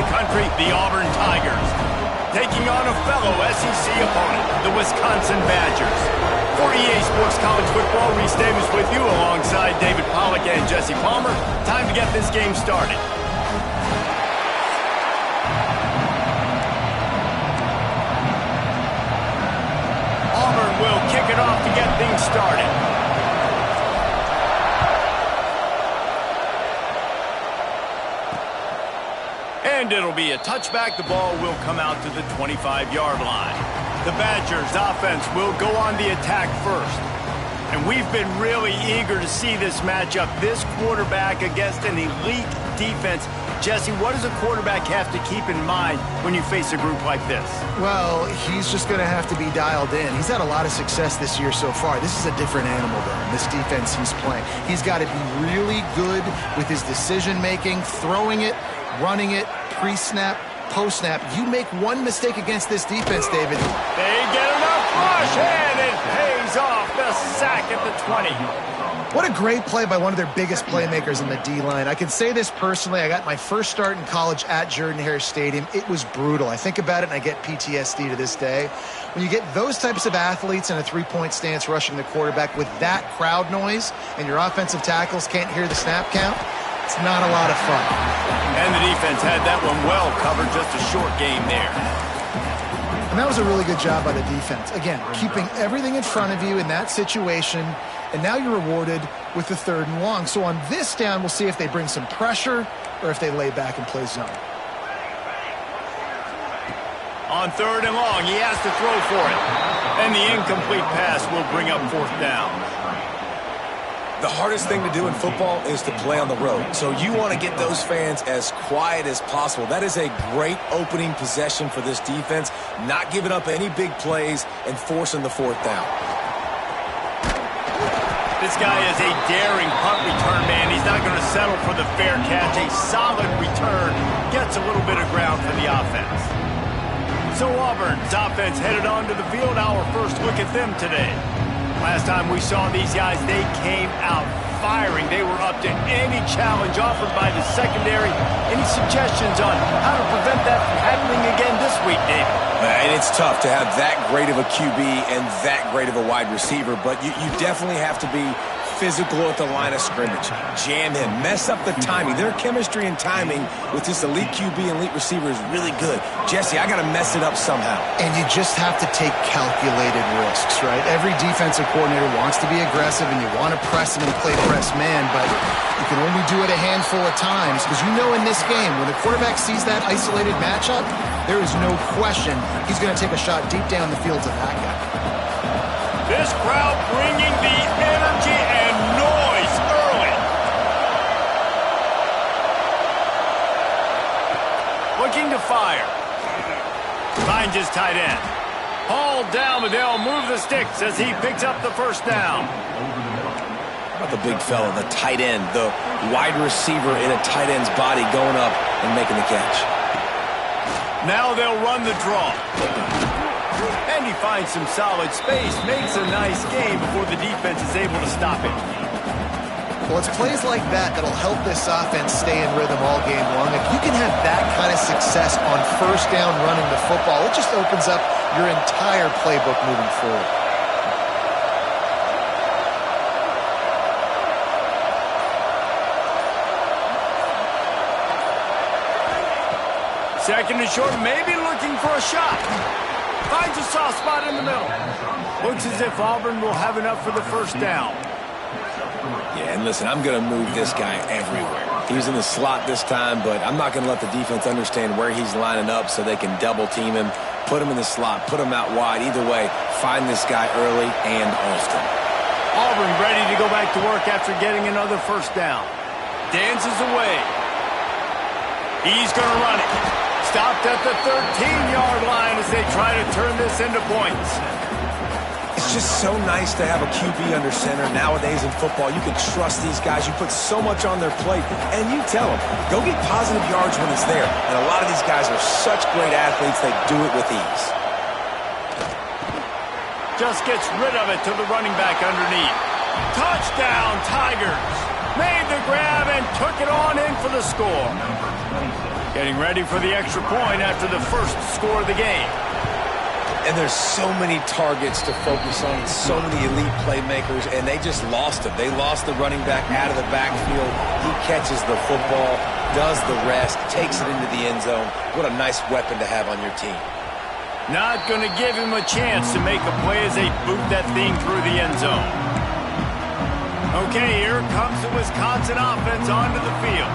the country, the Auburn Tigers, taking on a fellow SEC opponent, the Wisconsin Badgers. For EA Sports College Football, Reese Davis with you alongside David Pollack and Jesse Palmer. Time to get this game started. Auburn will kick it off to get things started. And it'll be a touchback. The ball will come out to the 25-yard line. The Badgers offense will go on the attack first. And we've been really eager to see this matchup. This quarterback against an elite defense. Jesse, what does a quarterback have to keep in mind when you face a group like this? Well, he's just going to have to be dialed in. He's had a lot of success this year so far. This is a different animal, though, this defense he's playing. He's got to be really good with his decision-making, throwing it, running it, pre-snap, post-snap. You make one mistake against this defense, David. They get enough rush, and it pays off. The sack at the 20. What a great play by one of their biggest playmakers in the D-line. I can say this personally. I got my first start in college at Jordan-Hare Stadium. It was brutal. I think about it, and I get PTSD to this day. When you get those types of athletes in a three-point stance rushing the quarterback with that crowd noise, and your offensive tackles can't hear the snap count, it's not a lot of fun. And the defense had that one well covered, just a short game there. And that was a really good job by the defense. Again, keeping everything in front of you in that situation, and now you're rewarded with the 3rd and long. So on this down, we'll see if they bring some pressure or if they lay back and play zone. On 3rd and long, he has to throw for it. And the incomplete pass will bring up 4th down. The hardest thing to do in football is to play on the road. So you want to get those fans as quiet as possible. That is a great opening possession for this defense, not giving up any big plays and forcing the 4th down. This guy is a daring punt return man. He's not going to settle for the fair catch. A solid return gets a little bit of ground for the offense. So Auburn's offense headed onto the field. Our first look at them today. Last time we saw these guys, they came out firing. They were up to any challenge offered by the secondary. Any suggestions on how to prevent that from happening again this week, David? And it's tough to have that great of a QB and that great of a wide receiver, but you definitely have to be physical at the line of scrimmage. Jam him. Mess up the timing. Their chemistry and timing with this elite QB and elite receiver is really good. Jesse, I got to mess it up somehow. And you just have to take calculated risks, right? Every defensive coordinator wants to be aggressive, and you want to press him and play press man, but you can only do it a handful of times because you know in this game, when the quarterback sees that isolated matchup, there is no question he's going to take a shot deep down the field to that guy. This crowd bringing the energy and noise early. Looking to fire. Finds his tight end. Hauled down, but they'll move the sticks as he picks up the 1st down. How about the big fella, the tight end, the wide receiver in a tight end's body going up and making the catch. Now they'll run the draw. And he finds some solid space, makes a nice game before the defense is able to stop it. Well, it's plays like that that'll help this offense stay in rhythm all game long. If you can have that kind of success on 1st down running the football, it just opens up your entire playbook moving forward. Second and short, maybe looking for a shot. Finds a soft spot in the middle. Looks as if Auburn will have enough for the 1st down. Yeah, and listen, I'm going to move this guy everywhere. He's in the slot this time, but I'm not going to let the defense understand where he's lining up so they can double team him, put him in the slot, put him out wide. Either way, find this guy early and often. Auburn ready to go back to work after getting another 1st down. Dances away. He's going to run it. Stopped at the 13-yard line as they try to turn this into points. It's just so nice to have a QB under center nowadays in football. You can trust these guys. You put so much on their plate, and you tell them, go get positive yards when it's there. And a lot of these guys are such great athletes, they do it with ease. Just gets rid of it to the running back underneath. Touchdown, Tigers. Made the grab and took it on in for the score. Getting ready for the extra point after the first score of the game. And there's so many targets to focus on, so many elite playmakers, and they just lost him. They lost the running back out of the backfield. He catches the football, does the rest, takes it into the end zone. What a nice weapon to have on your team. Not going to give him a chance to make a play as they boot that thing through the end zone. Okay, here comes the Wisconsin offense onto the field.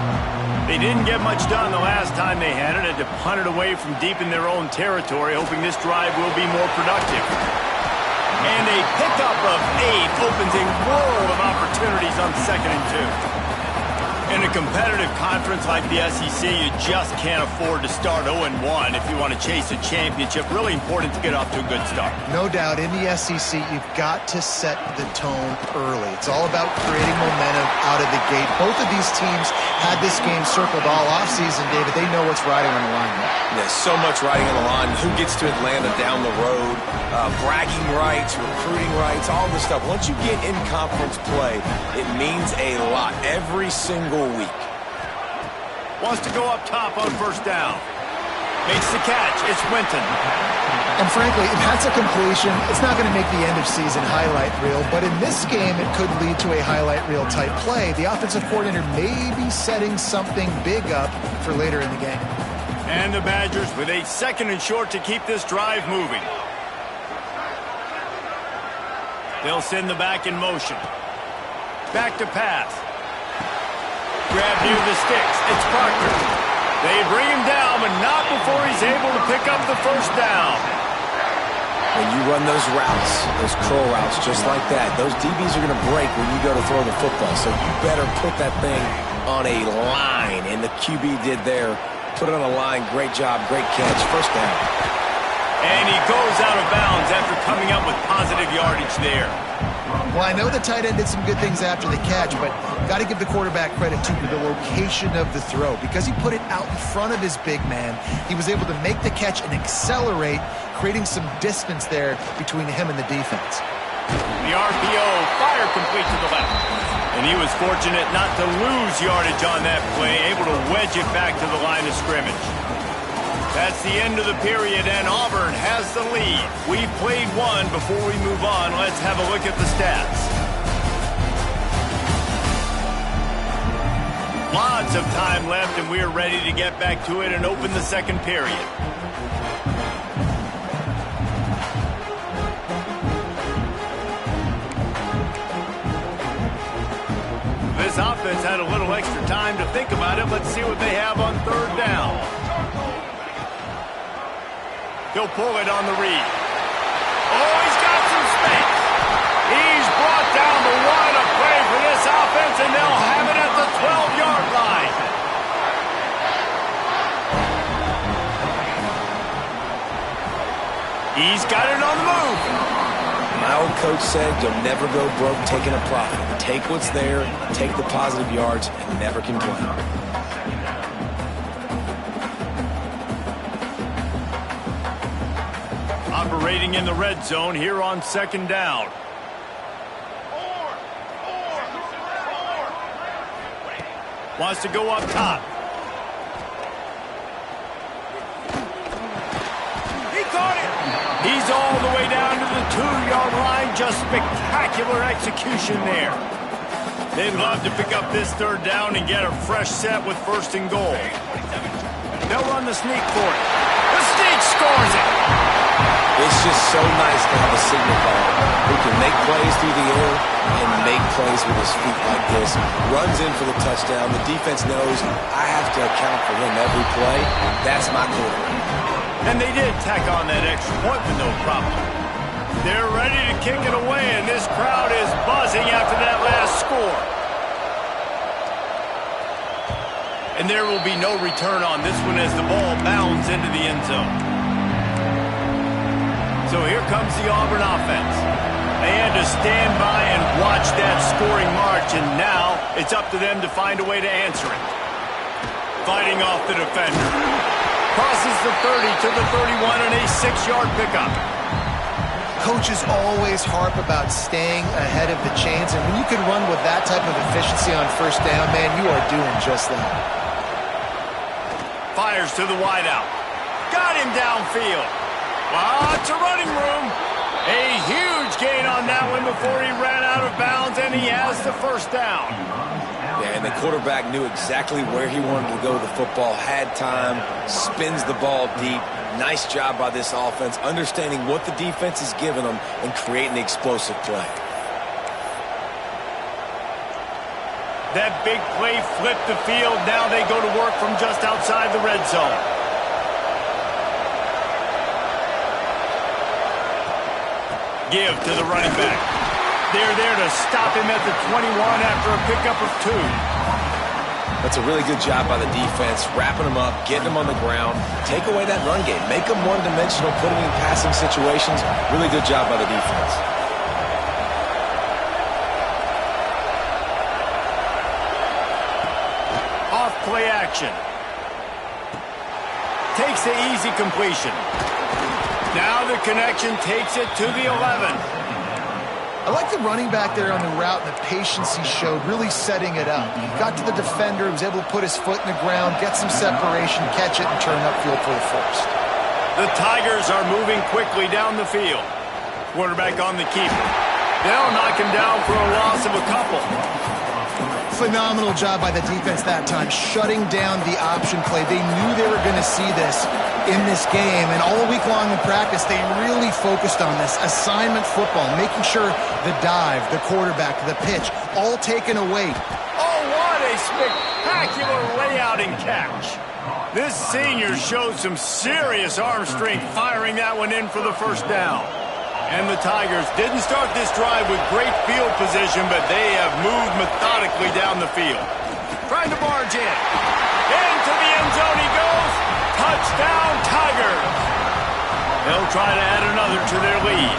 They didn't get much done the last time they had it. Had to punt it away from deep in their own territory, hoping this drive will be more productive. And a pickup of 8 opens a world of opportunities on 2nd and 2. In a competitive conference like the SEC, you just can't afford to start 0-1 if you want to chase a championship. Really important to get off to a good start. No doubt, in the SEC, you've got to set the tone early. It's all about creating momentum out of the gate. Both of these teams had this game circled all offseason, David. They know what's riding on the line. There's so much riding on the line. Who gets to Atlanta down the road? Bragging rights, recruiting rights, all this stuff. Once you get in conference play, it means a lot every single week. Wants to go up top on 1st down. Makes the catch. It's Winton. And frankly, if that's a completion, it's not going to make the end of season highlight reel. But in this game, it could lead to a highlight reel type play. The offensive coordinator may be setting something big up for later in the game. And the Badgers with a 2nd and short to keep this drive moving. They'll send the back in motion. Back to pass. Grab near the sticks. It's Parker. They bring him down, but not before he's able to pick up the 1st down. When you run those routes, those curl routes, just like that, those DBs are going to break when you go to throw the football. So you better put that thing on a line, and the QB did there. Put it on a line. Great job. Great catch. 1st down. And he goes out of bounds after coming up with positive yardage there. Well, I know the tight end did some good things after the catch, but got to give the quarterback credit, too, for the location of the throw. Because he put it out in front of his big man, he was able to make the catch and accelerate, creating some distance there between him and the defense. The RPO, fire complete to the left. And he was fortunate not to lose yardage on that play, able to wedge it back to the line of scrimmage. That's the end of the period, and Auburn has the lead. We've played one. Before we move on, let's have a look at the stats. Lots of time left, and we're ready to get back to it and open the 2nd period. This offense had a little extra time to think about it. Let's see what they have on 3rd down. He'll pull it on the read. Oh, he's got some space. He's brought down the one of play for this offense, and they'll have it at the 12-yard line. He's got it on the move. My old coach said you'll never go broke taking a profit. Take what's there, take the positive yards, and never complain. Operating in the red zone here on 2nd down. Wants to go up top. He caught it. He's all the way down to the 2-yard line. Just spectacular execution there. They'd love to pick up this 3rd down and get a fresh set with 1st and goal. They'll run the sneak for it. The sneak scores it. It's just so nice to have a signal caller who can make plays through the air and make plays with his feet like this. Runs in for the touchdown. The defense knows I have to account for him every play. That's my quarterback. And they did tack on that extra point with no problem. They're ready to kick it away, and this crowd is buzzing after that last score. And there will be no return on this one as the ball bounds into the end zone. So here comes the Auburn offense. They had to stand by and watch that scoring march, and now it's up to them to find a way to answer it. Fighting off the defender. Crosses the 30 to the 31 and a 6-yard pickup. Coaches always harp about staying ahead of the chains, and when you can run with that type of efficiency on 1st down, man, you are doing just that. fires to the wideout. Got him downfield. Lots of running room. A huge gain on that one before he ran out of bounds, and he has the first down. Yeah, and the quarterback knew exactly where he wanted to go with the football, had time, spins the ball deep. Nice job by this offense, understanding what the defense is giving them and creating the explosive play. That big play flipped the field. Now they go to work from just outside the red zone. Give to the running back. They're there to stop him at the 21 after a pickup of 2. That's a really good job by the defense, wrapping them up, getting them on the ground. Take away that run game. Make them one-dimensional, put them in passing situations. Really good job by the defense. Off play action. Takes the easy completion. Now the connection takes it to the 11. I like the running back there on the route and the patience he showed, really setting it up. He got to the defender, was able to put his foot in the ground, get some separation, catch it, and turn upfield for the first. The Tigers are moving quickly down the field. Quarterback on the keeper. They'll knock him down for a loss of a couple. Phenomenal job by the defense that time, shutting down the option play. They knew they were going to see this in this game, and all week long in practice, they really focused on this assignment football, making sure the dive, the quarterback, the pitch, all taken away. Oh, what a spectacular layout and catch. This senior showed some serious arm strength firing that one in for the first down. And the Tigers didn't start this drive with great field position, but they have moved methodically down the field. Trying to barge in. Into the end zone he goes. Touchdown, Tigers. They'll try to add another to their lead.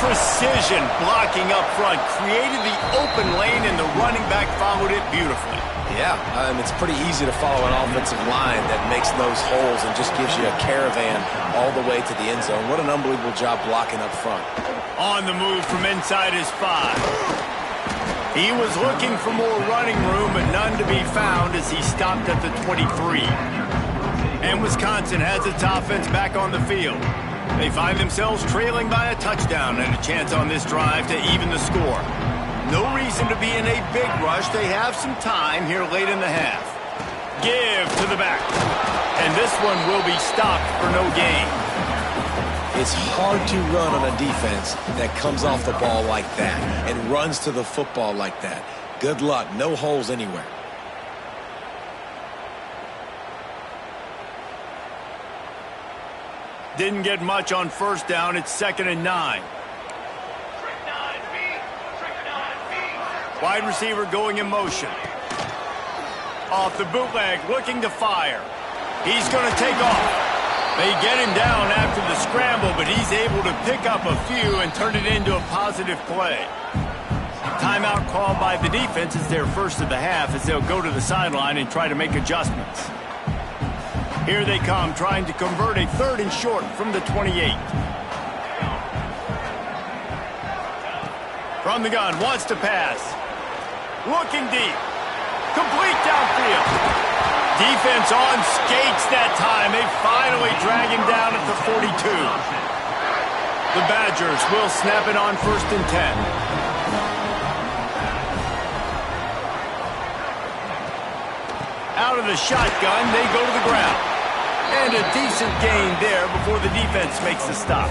Precision blocking up front created the open lane, and the running back followed it beautifully. Yeah, it's pretty easy to follow an offensive line that makes those holes and just gives you a caravan all the way to the end zone. What an unbelievable job blocking up front. On the move from inside his 5. He was looking for more running room, but none to be found as he stopped at the 23. And Wisconsin has its offense back on the field. They find themselves trailing by a touchdown and a chance on this drive to even the score. No reason to be in a big rush. They have some time here late in the half. Give to the back. And this one will be stopped for no gain. It's hard to run on a defense that comes off the ball like that and runs to the football like that. Good luck. No holes anywhere. Didn't get much on first down. It's 2nd and 9. Wide receiver going in motion. Off the bootleg, looking to fire. He's going to take off. They get him down after the scramble, but he's able to pick up a few and turn it into a positive play. Timeout called by the defense is their first of the half as they'll go to the sideline and try to make adjustments. Here they come, trying to convert a 3rd and short from the 28. From the gun, wants to pass. Looking deep. Complete downfield. Defense on skates that time. They finally drag him down at the 42. The Badgers will snap it on 1st and 10. Out of the shotgun, they go to the ground. And a decent gain there before the defense makes the stop.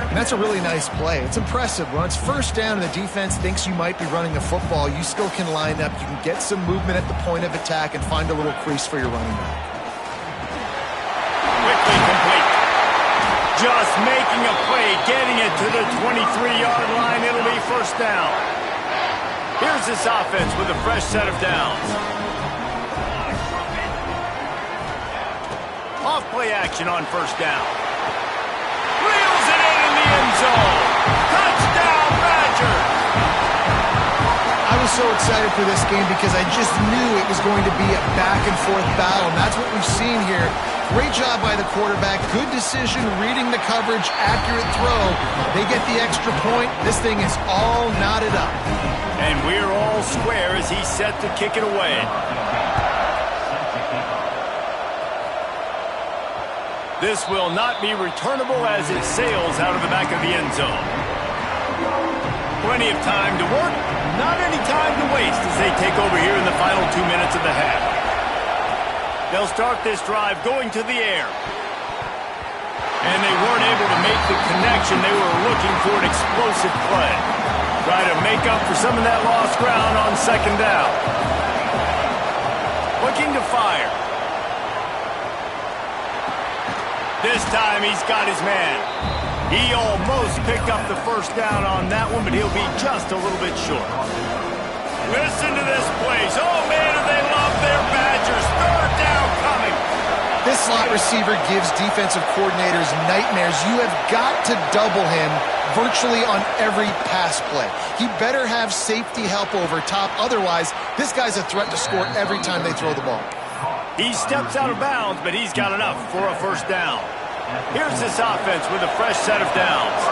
And that's a really nice play. It's impressive. When it's first down and the defense thinks you might be running the football, you still can line up. You can get some movement at the point of attack and find a little crease for your running back. Quickly complete. Just making a play, getting it to the 23-yard line. It'll be first down. Here's this offense with a fresh set of downs. Off play action on first down. Reels it in the end zone. Touchdown, Badgers. I was so excited for this game because I just knew it was going to be a back-and-forth battle, and that's what we've seen here. Great job by the quarterback. Good decision, reading the coverage, accurate throw. They get the extra point. This thing is all knotted up. And we're all square as he's set to kick it away. This will not be returnable as it sails out of the back of the end zone. Plenty of time to work, not any time to waste as they take over here in the final 2 minutes of the half. They'll start this drive going to the air. And they weren't able to make the connection. They were looking for an explosive play. Try to make up for some of that lost ground on second down. Looking to fire. This time he's got his man. He almost picked up the first down on that one, but he'll be just a little bit short. Listen to this place. Oh, man, do they love their Badgers. Third down coming. This slot receiver gives defensive coordinators nightmares. You have got to double him virtually on every pass play. He better have safety help over top. Otherwise, this guy's a threat to score every time they throw the ball. He steps out of bounds, but he's got enough for a first down. Here's this offense with a fresh set of downs.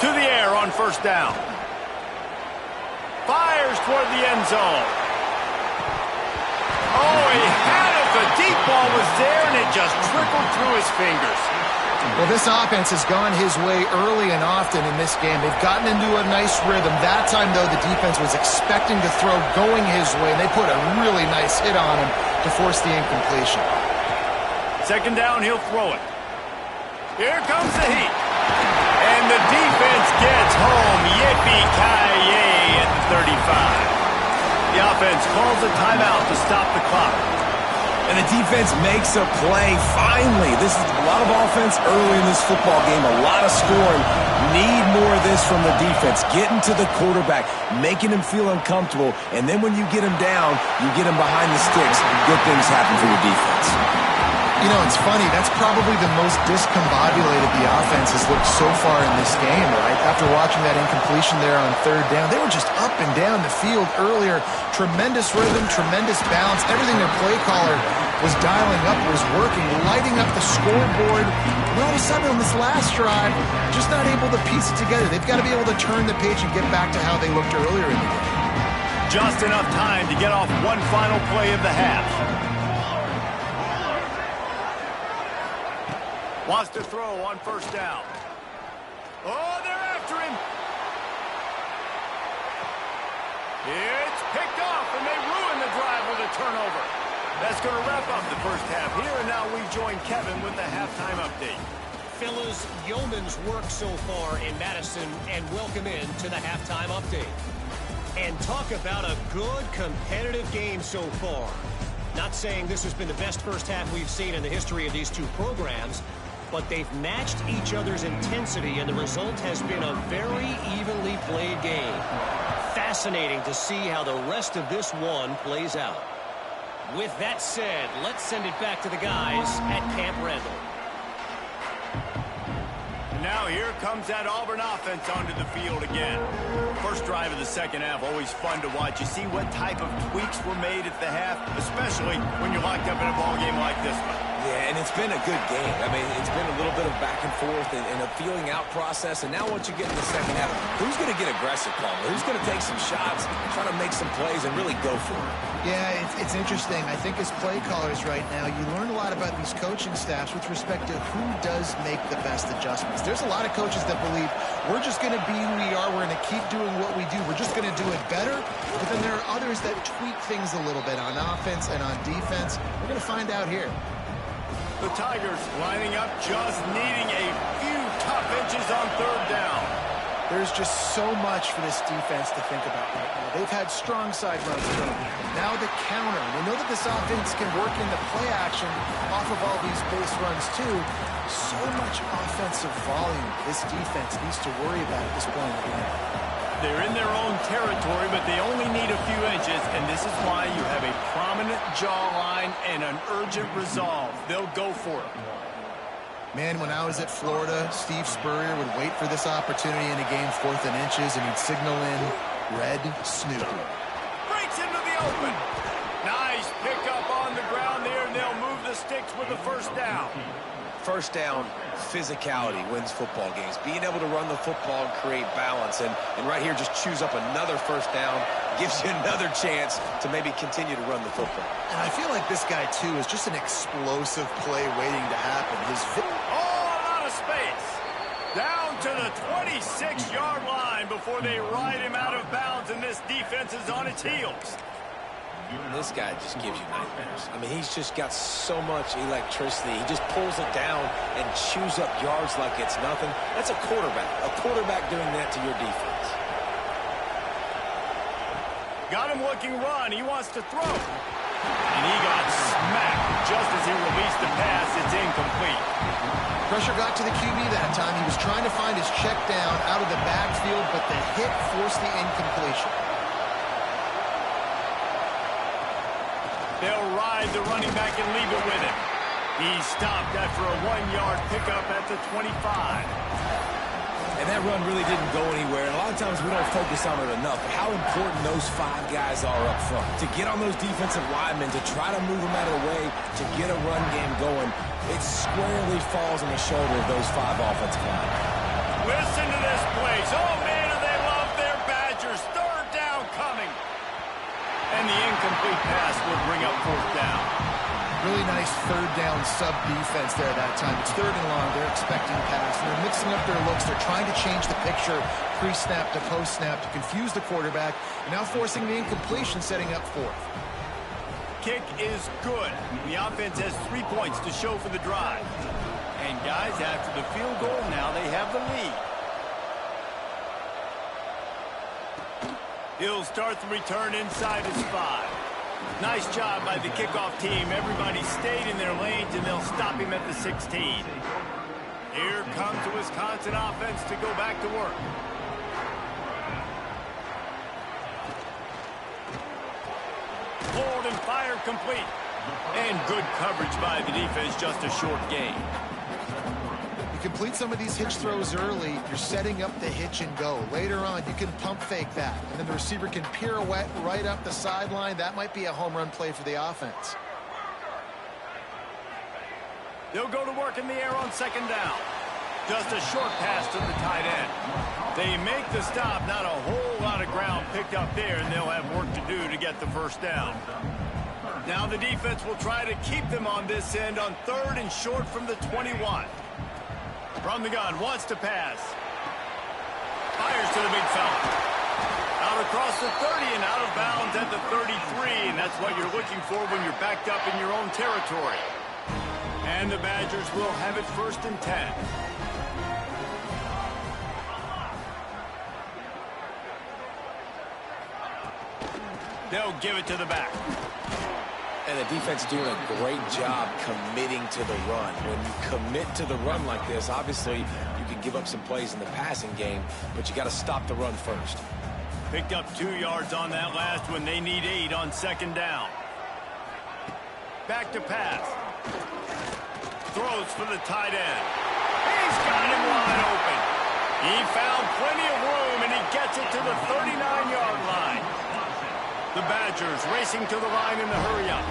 To the air on first down. Fires toward the end zone. Oh, he had it. The deep ball was there, and it just trickled through his fingers. Well, this offense has gone his way early and often in this game. They've gotten into a nice rhythm. That time, though, the defense was expecting to throw going his way, and they put a really nice hit on him to force the incompletion. Second down, he'll throw it. Here comes the heat. And the defense gets home. Yippee-ki-yay at the 35. The offense calls a timeout to stop the clock. And the defense makes a play, finally. This is a lot of offense early in this football game, a lot of scoring. Need more of this from the defense. Getting to the quarterback, making him feel uncomfortable, and then when you get him down, you get him behind the sticks, good things happen for your defense. You know, it's funny. That's probably the most discombobulated the offense has looked so far in this game, right? After watching that incompletion there on third down, they were just up and down the field earlier. Tremendous rhythm, tremendous balance. Everything their play caller was dialing up was working, lighting up the scoreboard. And all of a sudden on this last drive, just not able to piece it together. They've got to be able to turn the page and get back to how they looked earlier in the game. Just enough time to get off one final play of the half. Wants to throw on first down. Oh, they're after him. It's picked off, and they ruin the drive with a turnover. That's going to wrap up the first half here, and now we join Kevin with the halftime update. Fellas, yeoman's work so far in Madison, and welcome in to the halftime update. And talk about a good competitive game so far. Not saying this has been the best first half we've seen in the history of these two programs, but they've matched each other's intensity, and the result has been a very evenly played game. Fascinating to see how the rest of this one plays out. With that said, let's send it back to the guys at Camp Randall. Now here comes that Auburn offense onto the field again. First drive of the second half, always fun to watch. You see what type of tweaks were made at the half, especially when you're locked up in a ball game like this one. Yeah, and it's been a good game. I mean, it's been a little bit of back and forth and a feeling out process. And now once you get in the second half, who's going to get aggressive, Palmer? Who's going to take some shots, try to make some plays, and really go for it? Yeah, it's interesting. I think as play callers right now, you learn a lot about these coaching staffs with respect to who does make the best adjustments. There's a lot of coaches that believe we're just going to be who we are. We're going to keep doing what we do. We're just going to do it better. But then there are others that tweak things a little bit on offense and on defense. We're going to find out here. The Tigers lining up, just needing a few tough inches on third down. There's just so much for this defense to think about right now. They've had strong side runs through. Now the counter. We know that this offense can work in the play action off of all these base runs too. So much offensive volume this defense needs to worry about at this point in the game. They're in their own territory, but they only need a few inches, and this is why you have a prominent jawline and an urgent resolve. They'll go for it. Man, when I was at Florida, Steve Spurrier would wait for this opportunity in a game 4th and inches, and he'd signal in Red Snoopy. Breaks into the open. Nice pickup on the ground there, and they'll move the sticks with the first down. First down, physicality wins football games. Being able to run the football and create balance. And right here, just choose up another first down, gives you another chance to maybe continue to run the football. And I feel like this guy, too, is just an explosive play waiting to happen. A lot of space. Down to the 26-yard line before they ride him out of bounds, and this defense is on its heels. This guy just gives you nightmares. I mean, he's just got so much electricity. He just pulls it down and chews up yards like it's nothing. That's a quarterback. A quarterback doing that to your defense. Got him looking run. He wants to throw. And he got smacked just as he released the pass. It's incomplete. Pressure got to the QB that time. He was trying to find his check down out of the backfield, but the hit forced the incompletion. They'll ride the running back and leave it with him. He stopped after a 1-yard pickup at the 25. And that run really didn't go anywhere. And a lot of times we don't focus on it enough. But how important those 5 guys are up front. To get on those defensive linemen, to try to move them out of the way, to get a run game going, it squarely falls on the shoulder of those 5 offensive linemen. Listen to this place. Oh, man, do they love their Badgers. Third down coming. And the incomplete pass will bring up fourth down. Really nice third down sub defense there that time. It's third and long. They're expecting pass. And they're mixing up their looks. They're trying to change the picture pre-snap to post-snap to confuse the quarterback. And now forcing the incompletion, setting up fourth. Kick is good. The offense has 3 points to show for the drive. And guys, after the field goal, now they have the lead. He'll start the return inside his 5. Nice job by the kickoff team. Everybody stayed in their lanes, and they'll stop him at the 16. Here comes the Wisconsin offense to go back to work. Pulled and fired complete. And good coverage by the defense, just a short gain. Complete some of these hitch throws early, you're setting up the hitch and go. Later on, you can pump fake that, and then the receiver can pirouette right up the sideline. That might be a home run play for the offense. They'll go to work in the air on second down. Just a short pass to the tight end. They make the stop, not a whole lot of ground picked up there, and they'll have work to do to get the first down. Now the defense will try to keep them on this end on third and short from the 21. From the gun, wants to pass. Fires to the big fella. Out across the 30 and out of bounds at the 33. And that's what you're looking for when you're backed up in your own territory. And the Badgers will have it first and 10. They'll give it to the back. And the defense doing a great job committing to the run. When you commit to the run like this, obviously you can give up some plays in the passing game, but you got to stop the run first. Picked up 2 yards on that last one. They need 8 on second down. Back to pass. Throws for the tight end. He's got him wide open. He found plenty of room, and he gets it to the 39-yard line. The Badgers racing to the line in the hurry-up.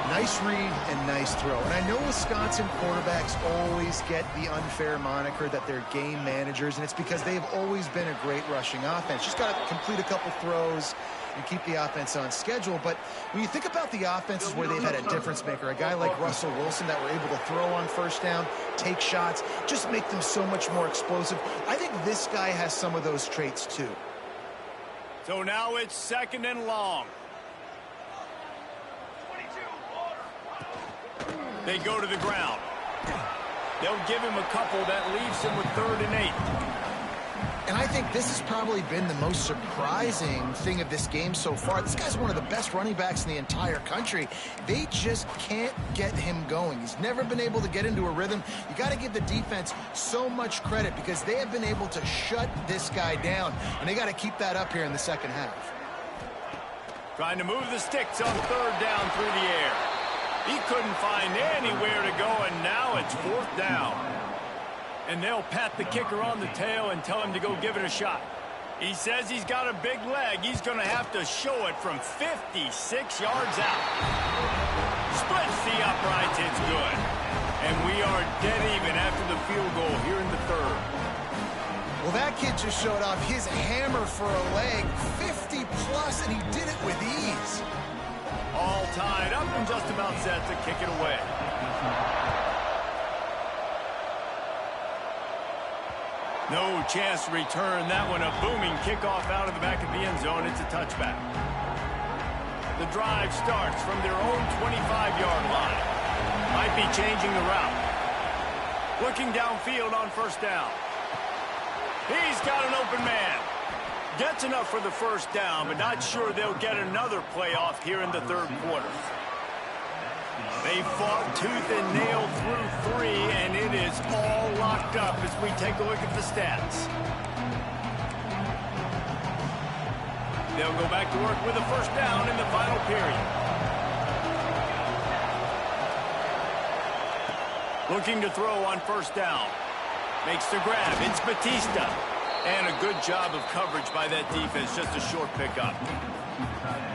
Nice read and nice throw. And I know Wisconsin quarterbacks always get the unfair moniker that they're game managers, and it's because they've always been a great rushing offense. Just got to complete a couple throws and keep the offense on schedule. But when you think about the offenses where they've had a difference maker, a guy like Russell Wilson that were able to throw on first down, take shots, just make them so much more explosive. I think this guy has some of those traits too. So now it's second and long. They go to the ground. They'll give him a couple. That leaves him with 3rd and 8. And I think this has probably been the most surprising thing of this game so far. This guy's one of the best running backs in the entire country. They just can't get him going. He's never been able to get into a rhythm. You got to give the defense so much credit because they have been able to shut this guy down. And they got to keep that up here in the second half. Trying to move the sticks on third down through the air. He couldn't find anywhere to go, and now it's fourth down. And they'll pat the kicker on the tail and tell him to go give it a shot. He says he's got a big leg. He's going to have to show it from 56 yards out. Splits the uprights. It's it's good. And we are dead even after the field goal here in the third. Well, that kid just showed off his hammer for a leg, 50-plus, and he did it with ease. All tied up and just about set to kick it away. No chance to return that one. A booming kickoff out of the back of the end zone. It's a touchback. The drive starts from their own 25-yard line. Might be changing the route. Looking downfield on first down. He's got an open man. Gets enough for the first down, but not sure they'll get another playoff here in the third quarter. They fought tooth and nail through 3, and it is all locked up as we take a look at the stats. They'll go back to work with a first down in the final period. Looking to throw on first down. Makes the grab. It's Batista. And a good job of coverage by that defense. Just a short pickup.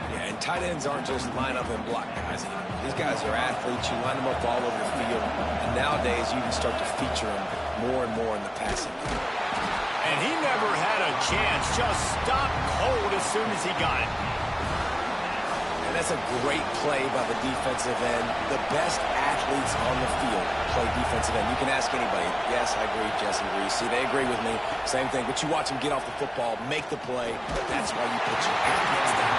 Yeah, and tight ends aren't just line up and block guys. These guys are athletes. You line them up all over the field. And nowadays, you can start to feature them more and more in the passing game. And he never had a chance. Just stopped cold as soon as he got it. And that's a great play by the defensive end. The best athletes on the field play defensive end. You can ask anybody. Yes, I agree, Jesse Reese. See, they agree with me. Same thing. But you watch them get off the football, make the play. That's why you put your athletes down.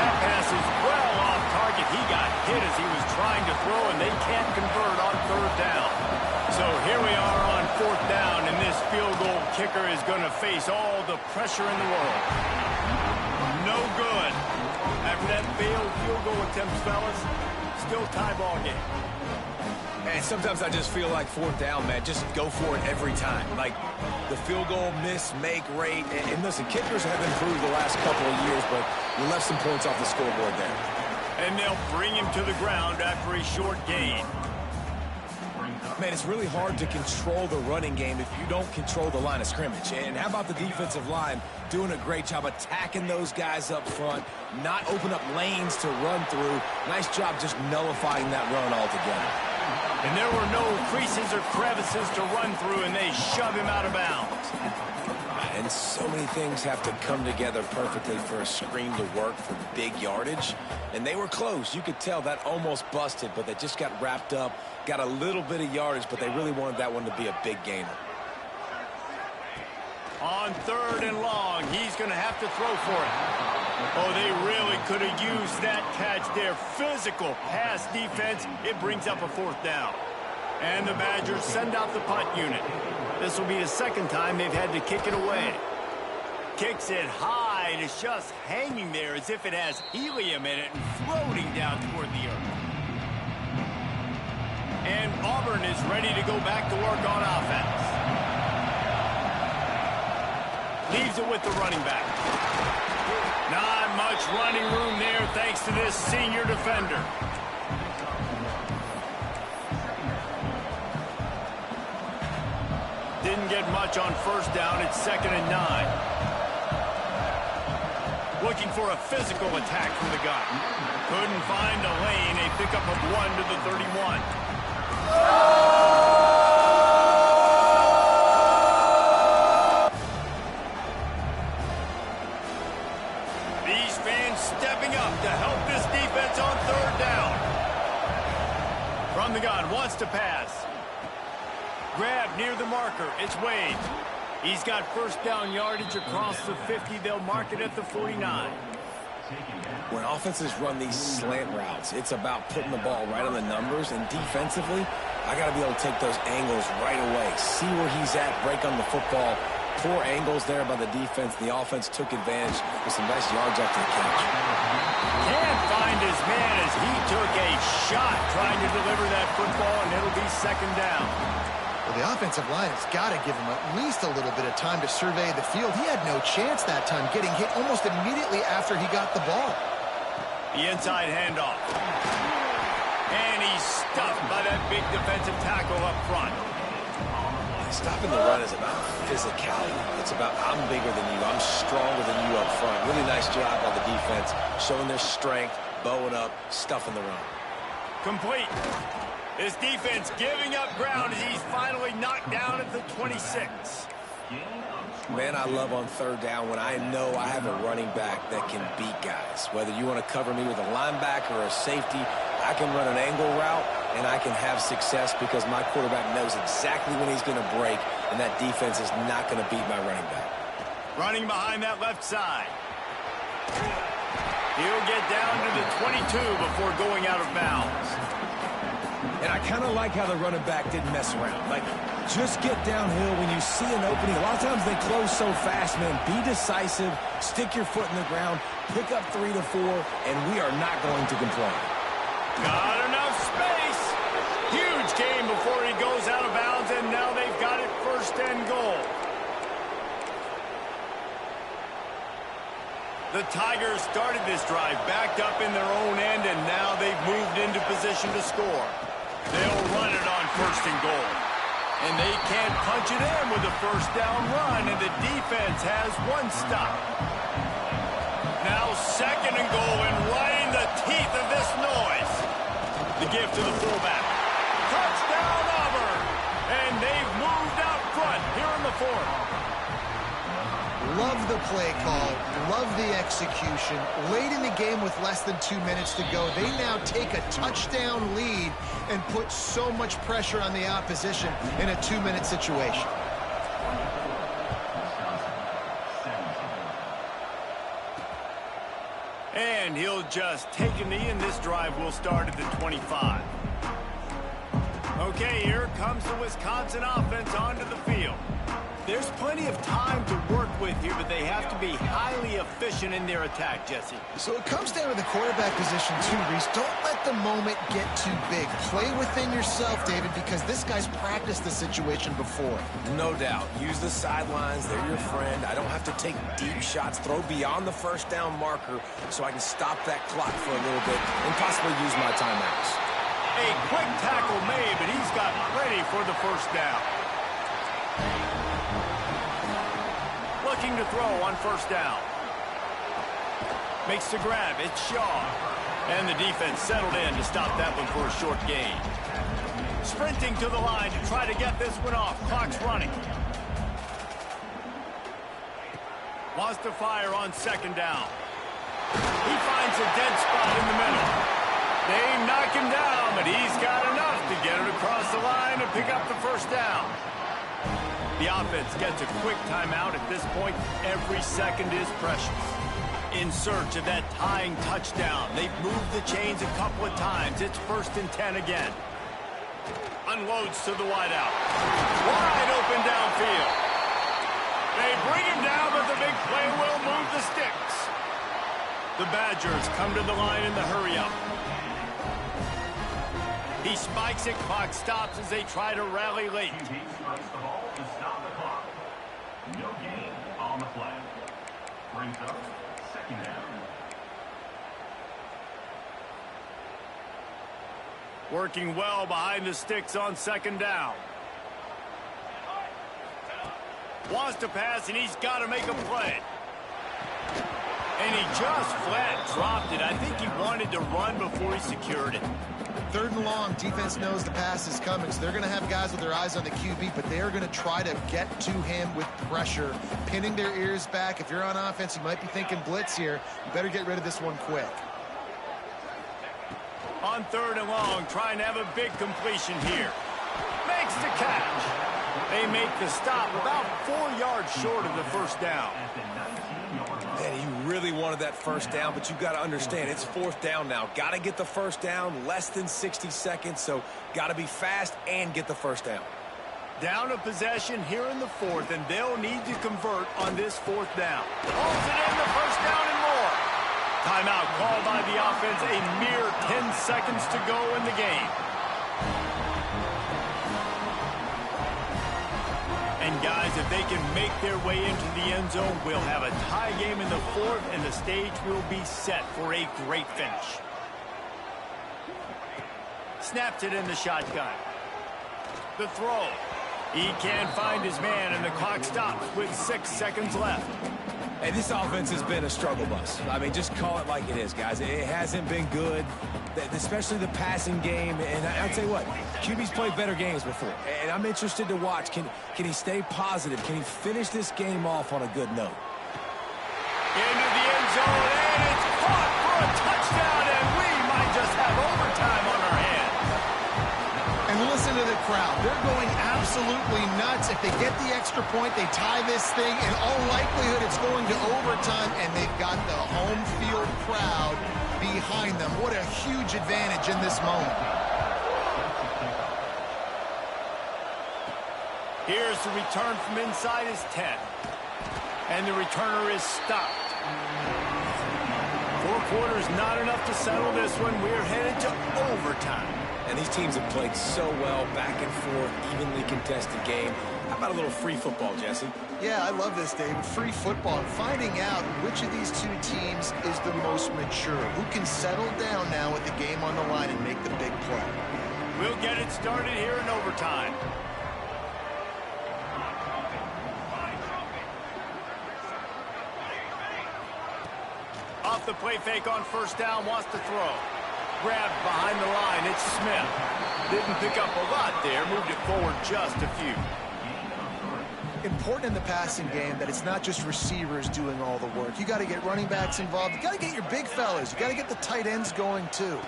That pass is well off target. He got hit as he was trying to throw, and they can't convert on third down. So here we are on fourth down, and this field goal kicker is going to face all the pressure in the world. No good. After that failed field goal attempts, fellas, still tie ball game. Man, sometimes I just feel like fourth down, man, just go for it every time. Like the field goal miss, make rate. And listen, kickers have improved the last couple of years, but you left some points off the scoreboard there. And they'll bring him to the ground after a short gain. Man, it's really hard to control the running game if you don't control the line of scrimmage. And how about the defensive line doing a great job attacking those guys up front, not open up lanes to run through. Nice job just nullifying that run altogether. And there were no creases or crevices to run through, and they shove him out of bounds. And so many things have to come together perfectly for a screen to work for big yardage. And they were close. You could tell that almost busted, but they just got wrapped up, got a little bit of yardage, but they really wanted that one to be a big gainer. On third and long, he's going to have to throw for it. Oh, they really could have used that catch there. Physical pass defense. It brings up a fourth down. And the Badgers send out the punt unit. This will be the second time they've had to kick it away. Kicks it high, and it's just hanging there as if it has helium in it and floating down toward the earth. And Auburn is ready to go back to work on offense. Leaves it with the running back. Not much running room there thanks to this senior defender. Didn't get much on first down. It's 2nd and 9. Looking for a physical attack from the gun. Couldn't find a lane. A pickup of 1 to the 31. These fans stepping up to help this defense on third down. From the gun, wants to pass. Grab near the marker. It's Wade. He's got first down yardage across the 50. They'll mark it at the 49. When offenses run these slant routes, it's about putting the ball right on the numbers. And defensively, I got to be able to take those angles right away. See where he's at, break on the football. Poor angles there by the defense. The offense took advantage with some nice yards after the catch. Can't find his man as he took a shot trying to deliver that football, and it'll be 2nd down. Well, the offensive line has got to give him at least a little bit of time to survey the field. He had no chance that time, getting hit almost immediately after he got the ball. The inside handoff. And he's stuffed by that big defensive tackle up front. Stopping the run is about physicality. It's about I'm bigger than you, I'm stronger than you up front. Really nice job by the defense, showing their strength, bowing up, stuffing the run. Complete. This defense giving up ground as he's finally knocked down at the 26. Man, I love on third down when I know I have a running back that can beat guys. Whether you want to cover me with a linebacker or a safety, I can run an angle route, and I can have success because my quarterback knows exactly when he's going to break, and that defense is not going to beat my running back. Running behind that left side. He'll get down to the 22 before going out of bounds. And I kind of like how the running back didn't mess around. Like, just get downhill when you see an opening. A lot of times they close so fast, man. Be decisive, stick your foot in the ground, pick up 3 to 4, and we are not going to complain. Got enough space. Huge gain before he goes out of bounds, and now they've got it first and goal. The Tigers started this drive backed up in their own end, and now they've moved into position to score. They'll run it on first and goal. And they can't punch it in with a first down run, and the defense has one stop. Now second and goal, and right in the teeth of this noise. The give to the fullback. Touchdown, Auburn! And they've moved out front here in the fourth. Love the play call, love the execution. Late in the game with less than 2 minutes to go, they now take a touchdown lead and put so much pressure on the opposition in a 2-minute situation. And he'll just take a knee, and this drive will start at the 25. Okay, here comes the Wisconsin offense onto the field. There's plenty of time to work with here, but they have to be highly efficient in their attack, Jesse. So it comes down to the quarterback position too, Reese. Don't let the moment get too big. Play within yourself, David, because this guy's practiced the situation before. No doubt. Use the sidelines. They're your friend. I don't have to take deep shots. Throw beyond the first down marker so I can stop that clock for a little bit and possibly use my timeouts. A quick tackle made, but he's got plenty for the first down. Looking to throw on first down. Makes the grab. It's Shaw. And the defense settled in to stop that one for a short gain. Sprinting to the line to try to get this one off. Clock's running. Wants to fire on second down. He finds a dead spot in the middle. They knock him down, but he's got enough to get it across the line and pick up the first down. The offense gets a quick timeout. At this point, every second is precious. In search of that tying touchdown. They've moved the chains a couple of times. It's 1st and 10 again. Unloads to the wideout. Wide open downfield. They bring him down, but the big play will move the sticks. The Badgers come to the line in the hurry-up. He spikes it. Clock stops as they try to rally late. To stop the clock. No gain on the play. Brings up second down. Working well behind the sticks on second down. Wants to pass, and he's got to make a play. And he just flat dropped it. I think he wanted to run before he secured it. 3rd and long, defense knows the pass is coming, so they're going to have guys with their eyes on the QB, but they are going to try to get to him with pressure, pinning their ears back. If you're on offense, you might be thinking blitz here. You better get rid of this one quick. On 3rd and long, trying to have a big completion here. Makes the catch. They make the stop about 4 yards short of the first down. Man, he really wanted that first down, but you've got to understand, it's 4th down now. Got to get the first down, less than 60 seconds, so got to be fast and get the first down. Down a possession here in the 4th, and they'll need to convert on this 4th down. Holds it in, the first down and more. Timeout called by the offense, a mere 10 seconds to go in the game. And guys, if they can make their way into the end zone, we'll have a tie game in the 4th, and the stage will be set for a great finish. Snaps it in the shotgun. The throw. He can't find his man, and the clock stops with 6 seconds left. Hey, this offense has been a struggle bus. I mean, just call it like it is, guys. It hasn't been good, especially the passing game. And I'll tell you what, QB's played better games before. And I'm interested to watch. Can he stay positive? Can he finish this game off on a good note? Into the end zone, and it's caught for a touchdown, and we might just have overtime on our hands. And listen to the crowd. They're going absolutely nuts. If they get the extra point, they tie this thing. In all likelihood, it's going to overtime, and they've got the home field crowd behind them. What a huge advantage in this moment. Here's the return from inside his 10. And the returner is stopped. 4 quarters, not enough to settle this one. We're headed to overtime. And these teams have played so well, back and forth, evenly contested game. How about a little free football, Jesse? Yeah, I love this, David. Free football. Finding out which of these two teams is the most mature. Who can settle down now with the game on the line and make the big play. We'll get it started here in overtime. Off the play fake on first down, wants to throw. Grabbed behind the line, it's Smith. Didn't pick up a lot there, moved it forward just a few. Important in the passing game that it's not just receivers doing all the work. You got to get running backs involved. You got to get your big fellas. You got to get the tight ends going too.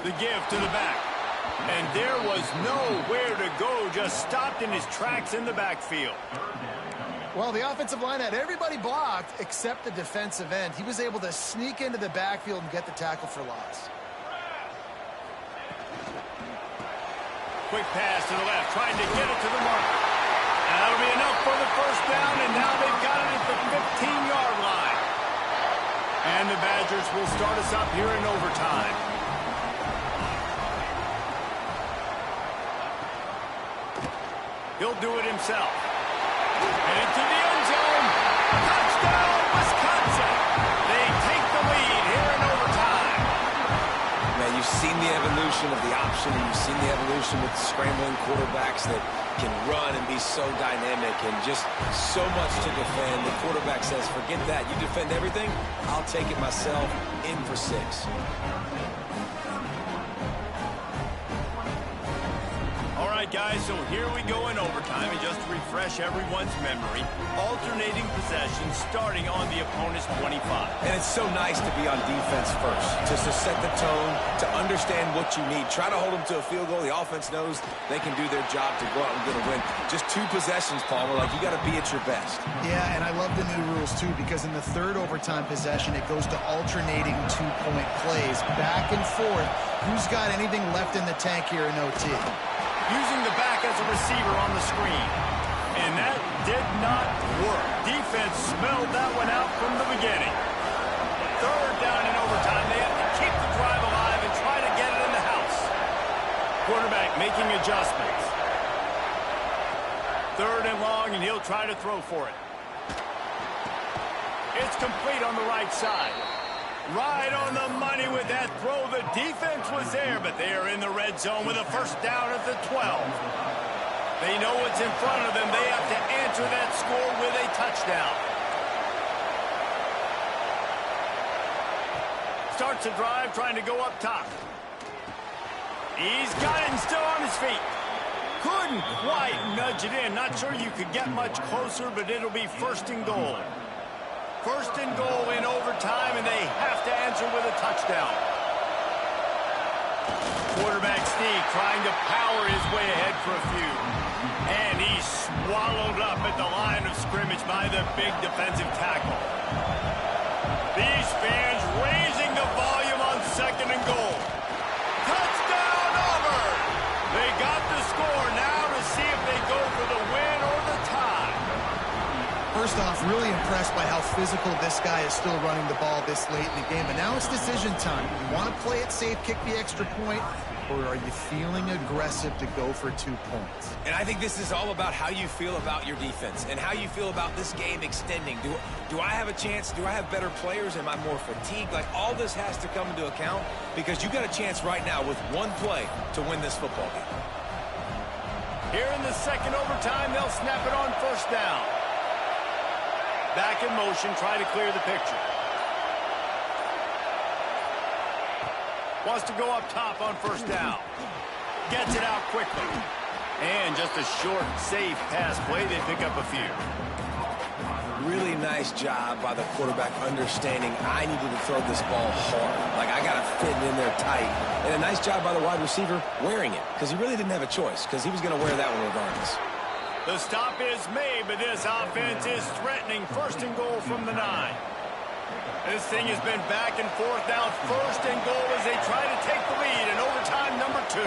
The give to the back. And there was nowhere to go, just stopped in his tracks in the backfield. Well, the offensive line had everybody blocked except the defensive end. He was able to sneak into the backfield and get the tackle for loss. Quick pass to the left, trying to get it to the mark. And that'll be enough for the first down, and now they've got it at the 15-yard line. And the Badgers will start us up here in overtime. He'll do it himself. And into the end zone. Touchdown, Wisconsin. They take the lead here in overtime. Man, you've seen the evolution of the option. You've seen the evolution with scrambling quarterbacks that can run and be so dynamic and just so much to defend. The quarterback says, forget that. You defend everything, I'll take it myself. In for 6. All right, guys, so here we go in overtime. And just to refresh everyone's memory, alternating possessions starting on the opponent's 25. And it's so nice to be on defense first, just to set the tone, to understand what you need. Try to hold them to a field goal. The offense knows they can do their job to go out and get a win. Just 2 possessions, Palmer. Like, you got to be at your best. Yeah, and I love the new rules, too, because in the third overtime possession, it goes to alternating 2-point plays, back and forth. Who's got anything left in the tank here in OT? Using the back as a receiver on the screen. And that did not work. Defense smelled that one out from the beginning. Third down in overtime. They have to keep the drive alive and try to get it in the house. Quarterback making adjustments. Third and long, and he'll try to throw for it. It's complete on the right side. Right on the money with that throw. The defense was there, but they are in the red zone with a first down at the 12. They know what's in front of them. They have to answer that score with a touchdown. Starts a drive, trying to go up top. He's got it and still on his feet. Couldn't quite nudge it in. Not sure you could get much closer, but it'll be first and goal. First and goal in overtime, and they have to answer with a touchdown. Quarterback sneak, trying to power his way ahead for a few. And he's swallowed up at the line of scrimmage by the big defensive tackle. These fans raising the volume on second and goal. Touchdown, Auburn! They got the score now to see if they go for the win or the tie. First off, really impressed by how physical this guy is still running the ball this late in the game. But now it's decision time. You want to play it safe, kick the extra point, or are you feeling aggressive to go for 2 points? And I think this is all about how you feel about your defense and how you feel about this game extending. Do I have a chance? Do I have better players? Am I more fatigued? Like, all this has to come into account because you got a chance right now with 1 play to win this football game. Here in the second overtime, they'll snap it on first down. Back in motion, trying to clear the picture. Wants to go up top on first down. Gets it out quickly. And just a short, safe pass play. They pick up a few. Really nice job by the quarterback understanding I needed to throw this ball hard. Like, I got to fit it in there tight. And a nice job by the wide receiver wearing it, because he really didn't have a choice, because he was going to wear that one regardless. The stop is made, but this offense is threatening. First and goal from the 9. This thing has been back and forth. Now first and goal as they try to take the lead in overtime number 2.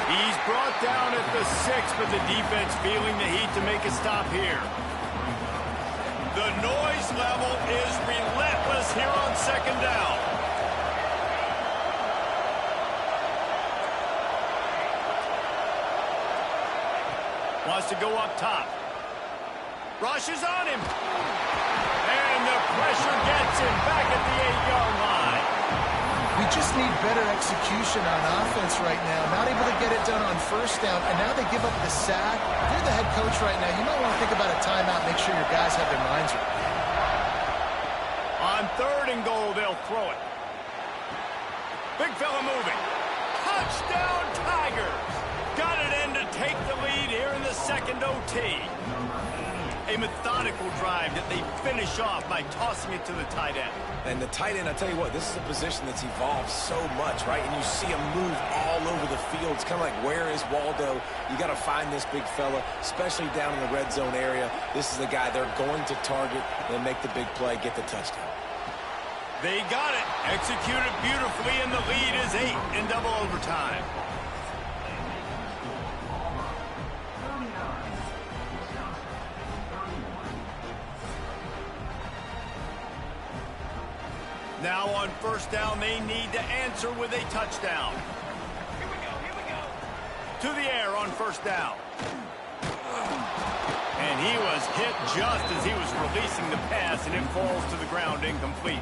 He's brought down at the 6, but the defense feeling the heat to make a stop here. The noise level is relentless here on second down. Wants to go up top. Rushes on him. And the pressure gets him back at the 8-yard line. We just need better execution on offense right now. Not able to get it done on first down, and now they give up the sack. If you're the head coach right now, you might want to think about a timeout, make sure your guys have their minds right. On third and goal, they'll throw it. Big fella moving. Touchdown, Tigers. Got it in to take the lead here in the second OT. A methodical drive that they finish off by tossing it to the tight end. And the tight end, I tell you what, this is a position that's evolved so much, right? And you see him move all over the field. It's kind of like, where is Waldo? You got to find this big fella, especially down in the red zone area. This is the guy they're going to target and make the big play, get the touchdown. They got it. Executed beautifully, and the lead is 8 in double overtime. Now on first down, they need to answer with a touchdown. Here we go. To the air on first down. And he was hit just as he was releasing the pass, and it falls to the ground incomplete.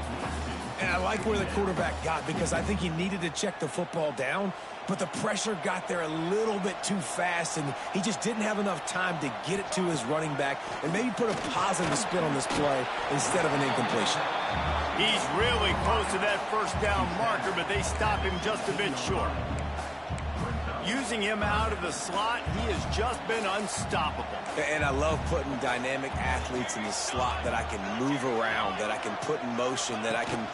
And I like where the quarterback got, because I think he needed to check the football down, but the pressure got there a little bit too fast, and he just didn't have enough time to get it to his running back and maybe put a positive spin on this play instead of an incompletion. He's really close to that first down marker, but they stop him just a bit short. Using him out of the slot, he has just been unstoppable. And I love putting dynamic athletes in the slot that I can move around, that I can put in motion, that I can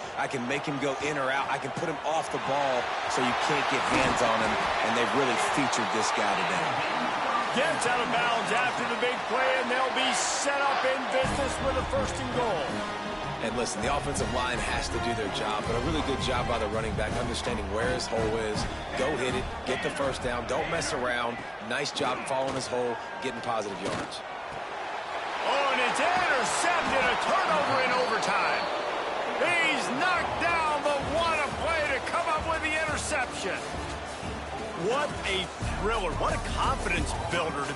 make him go in or out. I can put him off the ball so you can't get hands on him, and they've really featured this guy today. Gets out of bounds after the big play, and they'll be set up in business with a first and goal. And listen, the offensive line has to do their job, but a really good job by the running back understanding where his hole is. Go hit it, get the first down, don't mess around. Nice job following his hole, getting positive yards. Oh, and it's intercepted, a turnover in overtime. He's knocked down, but what a play to come up with the interception. What a thriller, what a confidence builder to